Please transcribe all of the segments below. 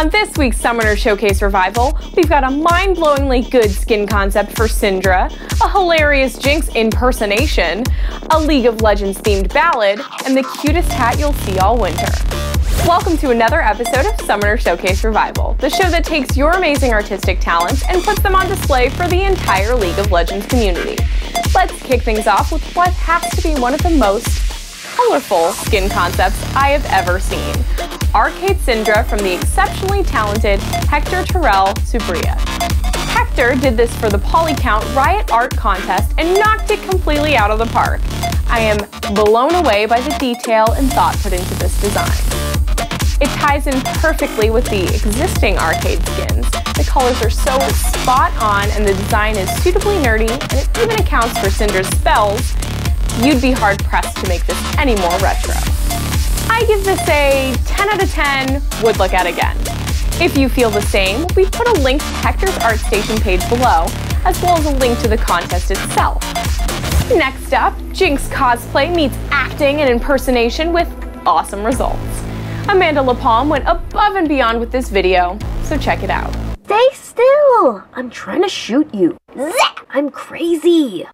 On this week's Summoner Showcase Revival, we've got a mind-blowingly good skin concept for Syndra, a hilarious Jinx Impersonation, a League of Legends themed ballad, and the cutest hat you'll see all winter. Welcome to another episode of Summoner Showcase Revival, the show that takes your amazing artistic talents and puts them on display for the entire League of Legends community. Let's kick things off with what has to be one of the most colorful skin concepts I have ever seen. Arcade Syndra from the exceptionally talented Hector Terrell Subria. Hector did this for the Polycount Riot Art Contest and knocked it completely out of the park. I am blown away by the detail and thought put into this design. It ties in perfectly with the existing arcade skins. The colors are so spot on and the design is suitably nerdy, and it even accounts for Syndra's spells. You'd be hard pressed to make this any more retro. I give this a 10 out of 10, would look at again. If you feel the same, we've put a link to Hector's ArtStation page below, as well as a link to the contest itself. Next up, Jinx Cosplay meets acting and impersonation with awesome results. Amanda LaPalme went above and beyond with this video, so check it out. Stay still! I'm trying to shoot you. Zap! I'm crazy.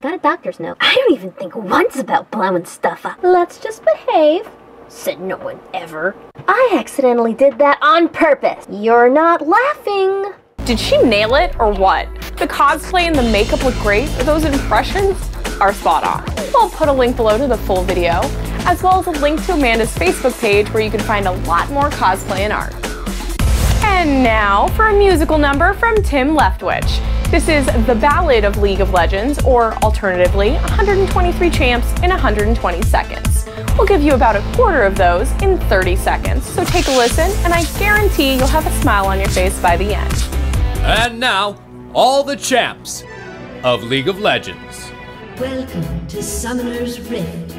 Got a doctor's note. I don't even think once about blowing stuff up. Let's just behave. Said no one ever. I accidentally did that on purpose. You're not laughing. Did she nail it or what? The cosplay and the makeup look great, but those impressions are spot on. I'll put a link below to the full video, as well as a link to Amanda's Facebook page where you can find a lot more cosplay and art. And now for a musical number from Tim Leftwich. This is the Ballad of League of Legends, or alternatively, 123 champs in 120 seconds. We'll give you about a quarter of those in 30 seconds, so take a listen, and I guarantee you'll have a smile on your face by the end. And now, all the champs of League of Legends. Welcome to Summoner's Rift.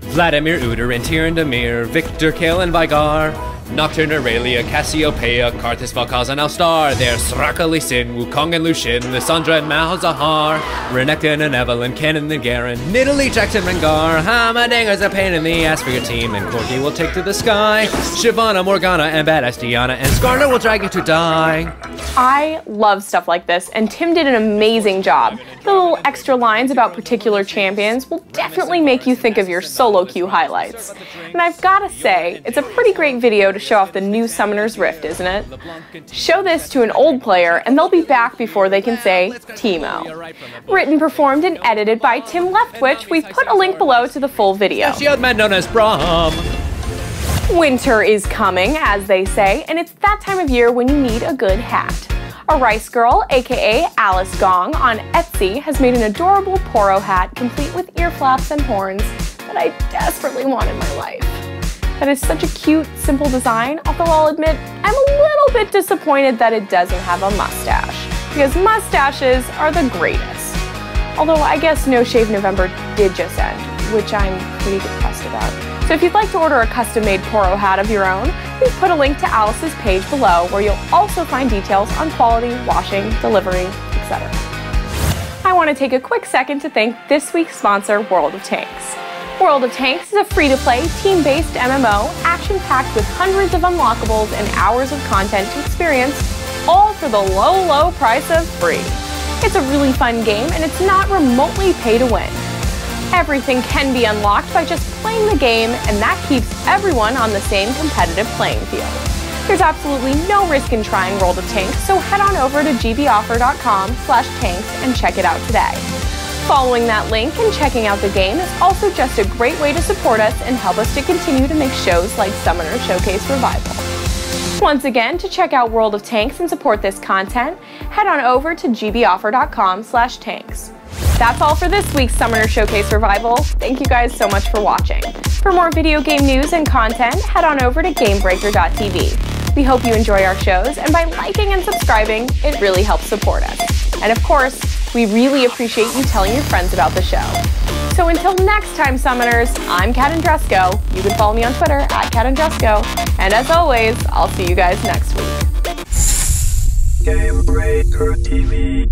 Vladimir, Udyr, and Tyrandamir, Victor, Kayle, and Vigar, Nocturne, Aurelia, Cassiopeia, Karthus, Valkaza, now Star, there's Soraka, Lee Sin, Wukong, and Lucian, Lissandra, and Malzahar, Renekton, and Evelynn, Kennen, and Garen, Nidalee, Jackson, Rengar, Hammerdinger's a pain in the ass for your team, and Corki will take to the sky, Shyvana, Morgana, and Badass Diana, and Skarner will drag you to die. I love stuff like this, and Tim did an amazing job. The little extra lines about particular champions will definitely make you think of your solo queue highlights. And I've gotta say, it's a pretty great video to show off the new Summoner's Rift, isn't it? Show this to an old player and they'll be back before they can say Teemo. Written, performed, and edited by Tim Leftwich, we've put a link below to the full video. Shield man known as Braum. Winter is coming, as they say, and it's that time of year when you need a good hat. A Rice Girl, aka Alice Gong, on Etsy has made an adorable Poro Hat complete with ear flaps and horns that I desperately want in my life. That is such a cute, simple design, although I'll admit I'm a little bit disappointed that it doesn't have a mustache, because mustaches are the greatest. Although I guess No Shave November did just end, which I'm pretty depressed about. So if you'd like to order a custom-made Poro Hat of your own, we've put a link to Alice's page below where you'll also find details on quality, washing, delivery, etc. I want to take a quick second to thank this week's sponsor, World of Tanks. World of Tanks is a free-to-play, team-based MMO, action-packed with hundreds of unlockables and hours of content to experience, all for the low, low price of free. It's a really fun game, and it's not remotely pay to win. Everything can be unlocked by just playing the game, and that keeps everyone on the same competitive playing field. There's absolutely no risk in trying World of Tanks, so head on over to gboffer.com/tanks and check it out today. Following that link and checking out the game is also just a great way to support us and help us to continue to make shows like Summoner Showcase Revival. Once again, to check out World of Tanks and support this content, head on over to gboffer.com/tanks. That's all for this week's Summoner Showcase Revival. Thank you guys so much for watching. For more video game news and content, head on over to GameBreaker.tv. We hope you enjoy our shows, and by liking and subscribing, it really helps support us. And of course, we really appreciate you telling your friends about the show. So until next time, Summoners, I'm Andrusco. You can follow me on Twitter at Andrusco. And as always, I'll see you guys next week. GameBreaker TV.